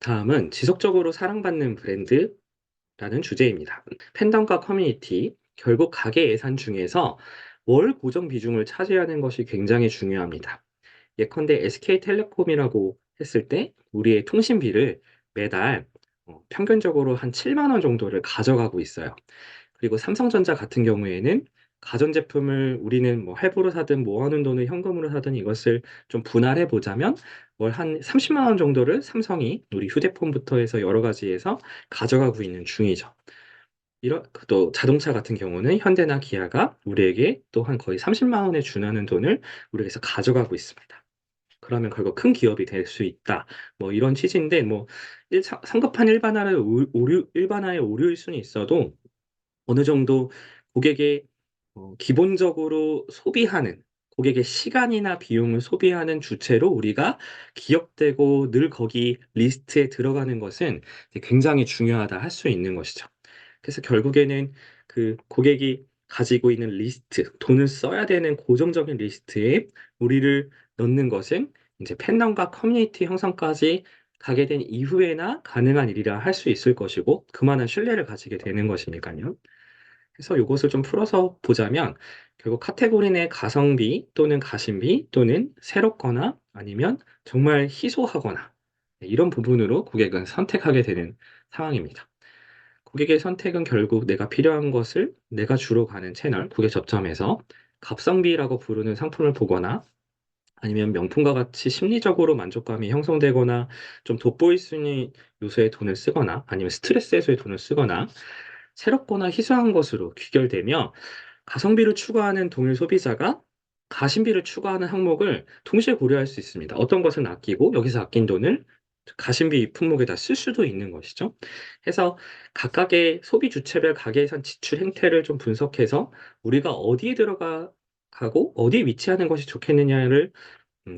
다음은 지속적으로 사랑받는 브랜드라는 주제입니다. 팬덤과 커뮤니티, 결국 가게 예산 중에서 월 고정 비중을 차지하는 것이 굉장히 중요합니다. 예컨대 SK텔레콤이라고 했을 때 우리의 통신비를 매달 평균적으로 한 7만 원 정도를 가져가고 있어요. 그리고 삼성전자 같은 경우에는 가전제품을 우리는 뭐 할부로 사든 모아놓은 돈을 현금으로 사든 이것을 좀 분할해 보자면 월 한 30만 원 정도를 삼성이 우리 휴대폰부터 해서 여러 가지에서 가져가고 있는 중이죠. 이런 또 자동차 같은 경우는 현대나 기아가 우리에게 또 한 거의 30만 원에 준하는 돈을 우리에게서 가져가고 있습니다. 그러면 결국 큰 기업이 될 수 있다. 뭐 이런 취지인데 뭐 성급한 일반화의 오류일 수는 있어도 어느 정도 고객의 기본적으로 소비하는 고객의 시간이나 비용을 소비하는 주체로 우리가 기억되고 늘 거기 리스트에 들어가는 것은 굉장히 중요하다 할 수 있는 것이죠. 그래서 결국에는 그 고객이 가지고 있는 리스트, 돈을 써야 되는 고정적인 리스트에 우리를 넣는 것은 이제 팬덤과 커뮤니티 형성까지 가게 된 이후에나 가능한 일이라 할 수 있을 것이고 그만한 신뢰를 가지게 되는 것이니까요. 그래서 이것을 좀 풀어서 보자면 결국 카테고리 내 가성비 또는 가심비 또는 새롭거나 아니면 정말 희소하거나 이런 부분으로 고객은 선택하게 되는 상황입니다. 고객의 선택은 결국 내가 필요한 것을 내가 주로 가는 채널, 고객 접점에서 값성비라고 부르는 상품을 보거나 아니면 명품과 같이 심리적으로 만족감이 형성되거나 좀 돋보일 수 있는 요소에 돈을 쓰거나 아니면 스트레스 해소에 돈을 쓰거나 새롭거나 희소한 것으로 귀결되며 가성비를 추구하는 동일 소비자가 가심비를 추구하는 항목을 동시에 고려할 수 있습니다. 어떤 것은 아끼고 여기서 아낀 돈을 가심비 품목에다 쓸 수도 있는 것이죠. 해서 각각의 소비 주체별 가계 예산 지출 행태를 좀 분석해서 우리가 어디에 들어가고 어디에 위치하는 것이 좋겠느냐를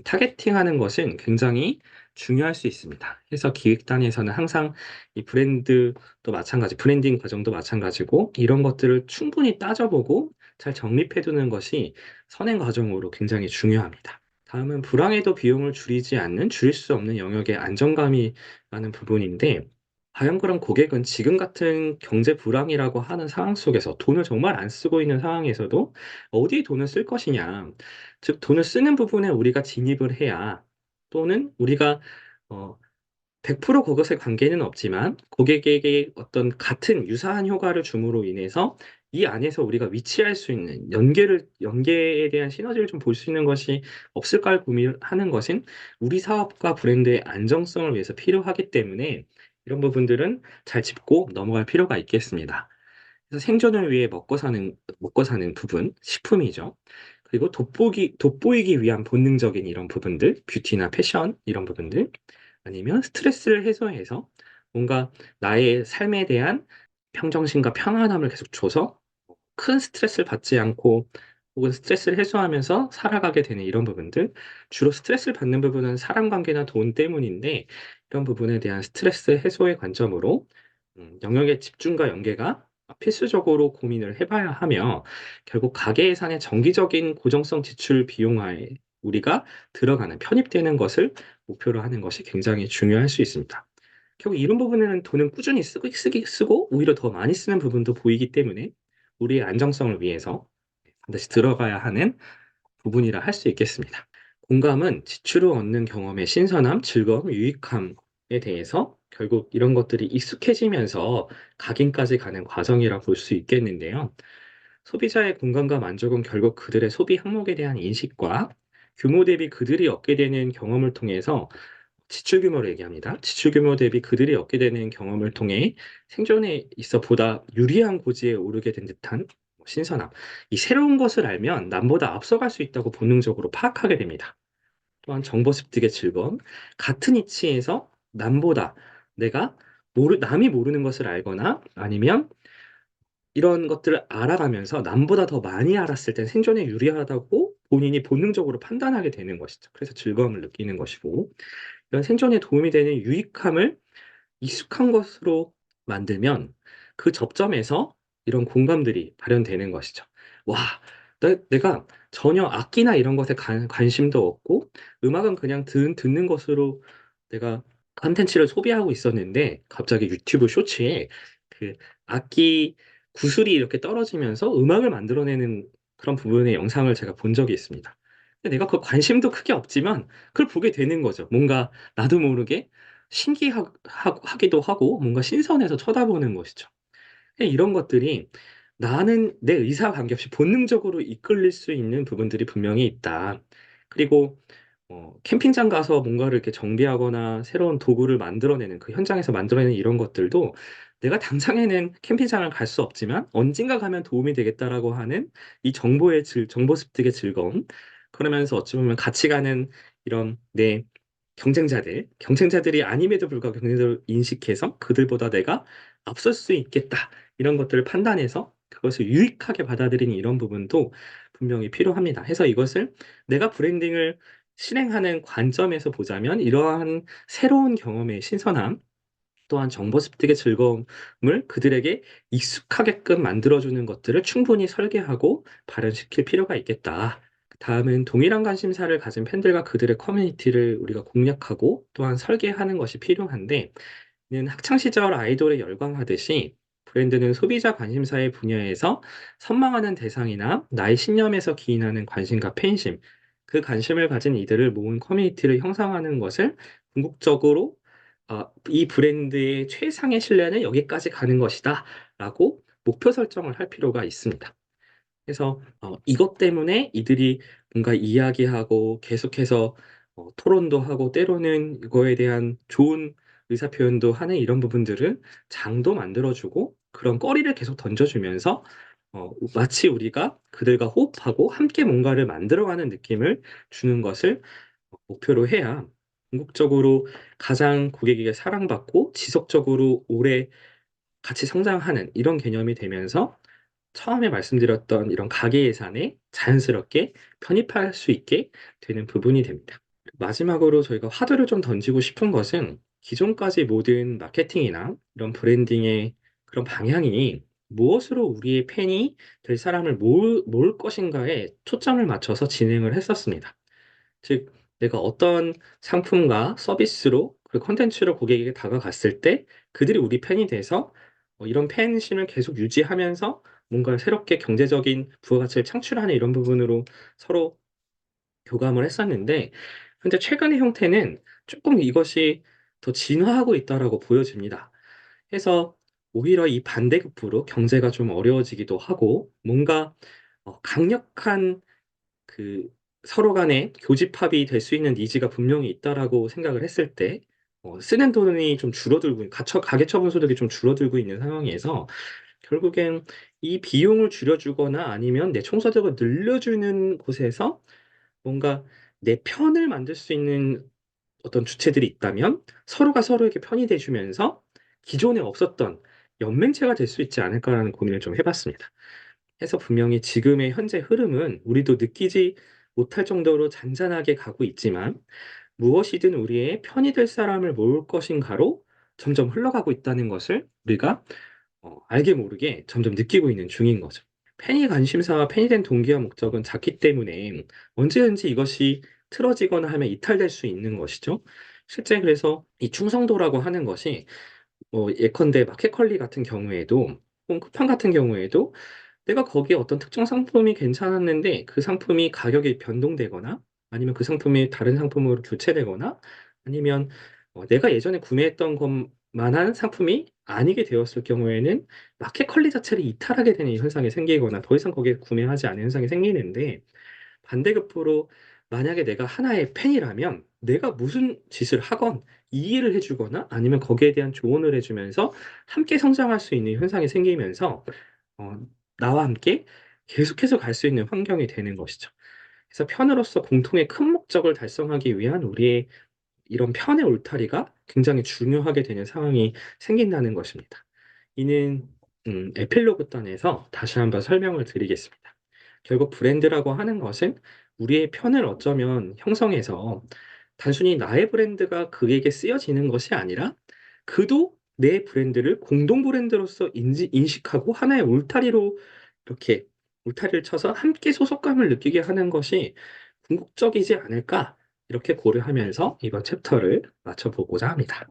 타겟팅하는 것은 굉장히 중요할 수 있습니다. 그래서 기획단에서는 항상 이 브랜드도 마찬가지, 브랜딩 과정도 마찬가지고 이런 것들을 충분히 따져보고 잘 정립해두는 것이 선행 과정으로 굉장히 중요합니다. 다음은 불황에도 비용을 줄이지 않는 줄일 수 없는 영역의 안정감이라는 부분인데 과연 그럼 고객은 지금 같은 경제 불황이라고 하는 상황 속에서 돈을 정말 안 쓰고 있는 상황에서도 어디에 돈을 쓸 것이냐 즉, 돈을 쓰는 부분에 우리가 진입을 해야 또는 우리가 어, 100% 그것의 관계는 없지만 고객에게 어떤 같은 유사한 효과를 줌으로 인해서 이 안에서 우리가 위치할 수 있는 연계에 대한 시너지를 좀 볼 수 있는 것이 없을까를 고민하는 것은 우리 사업과 브랜드의 안정성을 위해서 필요하기 때문에 이런 부분들은 잘 짚고 넘어갈 필요가 있겠습니다. 그래서 생존을 위해 먹고 사는 부분, 식품이죠. 그리고 돋보이기 위한 본능적인 이런 부분들, 뷰티나 패션, 이런 부분들, 아니면 스트레스를 해소해서 뭔가 나의 삶에 대한 평정심과 평안함을 계속 줘서 큰 스트레스를 받지 않고 혹은 스트레스를 해소하면서 살아가게 되는 이런 부분들, 주로 스트레스를 받는 부분은 사람 관계나 돈 때문인데 이런 부분에 대한 스트레스 해소의 관점으로 영역의 집중과 연계가 필수적으로 고민을 해봐야 하며 결국 가계 예산의 정기적인 고정성 지출 비용화에 우리가 들어가는 편입되는 것을 목표로 하는 것이 굉장히 중요할 수 있습니다. 결국 이런 부분에는 돈은 꾸준히 쓰고 오히려 더 많이 쓰는 부분도 보이기 때문에 우리의 안정성을 위해서 반드시 들어가야 하는 부분이라 할 수 있겠습니다. 공감은 지출을 얻는 경험의 신선함, 즐거움, 유익함에 대해서 결국 이런 것들이 익숙해지면서 각인까지 가는 과정이라 볼 수 있겠는데요. 소비자의 공감과 만족은 결국 그들의 소비 항목에 대한 인식과 규모 대비 그들이 얻게 되는 경험을 통해서 지출 규모를 얘기합니다. 지출 규모 대비 그들이 얻게 되는 경험을 통해 생존에 있어 보다 유리한 고지에 오르게 된 듯한 신선함. 이 새로운 것을 알면 남보다 앞서갈 수 있다고 본능적으로 파악하게 됩니다. 또한 정보 습득의 즐거움. 같은 이치에서 남보다 내가 남이 모르는 것을 알거나 아니면 이런 것들을 알아가면서 남보다 더 많이 알았을 땐 생존에 유리하다고 본인이 본능적으로 판단하게 되는 것이죠. 그래서 즐거움을 느끼는 것이고, 이런 생존에 도움이 되는 유익함을 익숙한 것으로 만들면 그 접점에서 이런 공감들이 발현되는 것이죠. 와, 내가 전혀 악기나 이런 것에 관심도 없고, 음악은 그냥 듣는 것으로 내가 컨텐츠를 소비하고 있었는데 갑자기 유튜브 쇼츠에 그 악기 구슬이 이렇게 떨어지면서 음악을 만들어내는 그런 부분의 영상을 제가 본 적이 있습니다. 근데 내가 그 관심도 크게 없지만 그걸 보게 되는 거죠. 뭔가 나도 모르게 신기하기도 하고 뭔가 신선해서 쳐다보는 것이죠. 이런 것들이 나는 내 의사와 관계없이 본능적으로 이끌릴 수 있는 부분들이 분명히 있다. 그리고 캠핑장 가서 뭔가를 이렇게 정비하거나 새로운 도구를 만들어내는 그 현장에서 만들어내는 이런 것들도 내가 당장에는 캠핑장을 갈 수 없지만 언젠가 가면 도움이 되겠다라고 하는 이 정보 습득의 즐거움. 그러면서 어찌 보면 같이 가는 이런 내 경쟁자들이 아님에도 불구하고 경쟁자를 인식해서 그들보다 내가 앞설 수 있겠다. 이런 것들을 판단해서 그것을 유익하게 받아들이는 이런 부분도 분명히 필요합니다. 해서 이것을 내가 브랜딩을 실행하는 관점에서 보자면 이러한 새로운 경험의 신선함, 또한 정보 습득의 즐거움을 그들에게 익숙하게끔 만들어주는 것들을 충분히 설계하고 발현시킬 필요가 있겠다. 다음은 동일한 관심사를 가진 팬들과 그들의 커뮤니티를 우리가 공략하고 또한 설계하는 것이 필요한데, 이는 학창 시절 아이돌에 열광하듯이 브랜드는 소비자 관심사의 분야에서 선망하는 대상이나 나의 신념에서 기인하는 관심과 팬심, 그 관심을 가진 이들을 모은 커뮤니티를 형성하는 것을 궁극적으로 이 브랜드의 최상의 신뢰는 여기까지 가는 것이다 라고 목표 설정을 할 필요가 있습니다. 그래서 이것 때문에 이들이 뭔가 이야기하고 계속해서 토론도 하고 때로는 이거에 대한 좋은 의사표현도 하는 이런 부분들은 장도 만들어주고 그런 거리를 계속 던져주면서 마치 우리가 그들과 호흡하고 함께 뭔가를 만들어가는 느낌을 주는 것을 목표로 해야 궁극적으로 가장 고객에게 사랑받고 지속적으로 오래 같이 성장하는 이런 개념이 되면서 처음에 말씀드렸던 이런 가계 예산에 자연스럽게 편입할 수 있게 되는 부분이 됩니다. 마지막으로 저희가 화두를 좀 던지고 싶은 것은 기존까지 모든 마케팅이나 이런 브랜딩의 그런 방향이 무엇으로 우리의 팬이 될 사람을 모을 것인가에 초점을 맞춰서 진행을 했었습니다. 즉, 내가 어떤 상품과 서비스로 그 콘텐츠로 고객에게 다가갔을 때 그들이 우리 팬이 돼서 이런 팬심을 계속 유지하면서 뭔가 새롭게 경제적인 부가가치를 창출하는 이런 부분으로 서로 교감을 했었는데, 근데 최근의 형태는 조금 이것이 더 진화하고 있다라고 보여집니다. 해서 오히려 이 반대급부로 경제가 좀 어려워지기도 하고 뭔가 강력한 그 서로 간에 교집합이 될 수 있는 니즈가 분명히 있다라고 생각을 했을 때 쓰는 돈이 좀 줄어들고 가계처분 소득이 좀 줄어들고 있는 상황에서 결국엔 이 비용을 줄여주거나 아니면 내 총소득을 늘려주는 곳에서 뭔가 내 편을 만들 수 있는 어떤 주체들이 있다면 서로가 서로에게 편이 돼주면서 기존에 없었던 연맹체가 될 수 있지 않을까라는 고민을 좀 해봤습니다. 해서 분명히 지금의 현재 흐름은 우리도 느끼지 못할 정도로 잔잔하게 가고 있지만 무엇이든 우리의 편이 될 사람을 모을 것인가로 점점 흘러가고 있다는 것을 우리가 알게 모르게 점점 느끼고 있는 중인 거죠. 팬이 관심사와 팬이 된 동기와 목적은 작기 때문에 언제든지 이것이 틀어지거나 하면 이탈될 수 있는 것이죠. 실제 그래서 이 충성도라고 하는 것이 예컨대 마켓컬리 같은 경우에도 혹은 쿠팡 같은 경우에도 내가 거기에 어떤 특정 상품이 괜찮았는데 그 상품이 가격이 변동되거나 아니면 그 상품이 다른 상품으로 교체되거나 아니면 내가 예전에 구매했던 것만한 상품이 아니게 되었을 경우에는 마켓 컬리 자체를 이탈하게 되는 현상이 생기거나 더 이상 거기에 구매하지 않는 현상이 생기는데, 반대급부로 만약에 내가 하나의 팬이라면 내가 무슨 짓을 하건 이해를 해주거나 아니면 거기에 대한 조언을 해주면서 함께 성장할 수 있는 현상이 생기면서 어, 나와 함께 계속해서 갈 수 있는 환경이 되는 것이죠. 그래서 편으로서 공통의 큰 목적을 달성하기 위한 우리의 이런 편의 울타리가 굉장히 중요하게 되는 상황이 생긴다는 것입니다. 이는 에필로그 단에서 다시 한번 설명을 드리겠습니다. 결국 브랜드라고 하는 것은 우리의 편을 어쩌면 형성해서 단순히 나의 브랜드가 그에게 쓰여지는 것이 아니라 그도 내 브랜드를 공동 브랜드로서 인식하고 하나의 울타리로 이렇게 울타리를 쳐서 함께 소속감을 느끼게 하는 것이 궁극적이지 않을까 이렇게 고려하면서 이번 챕터를 마쳐보고자 합니다.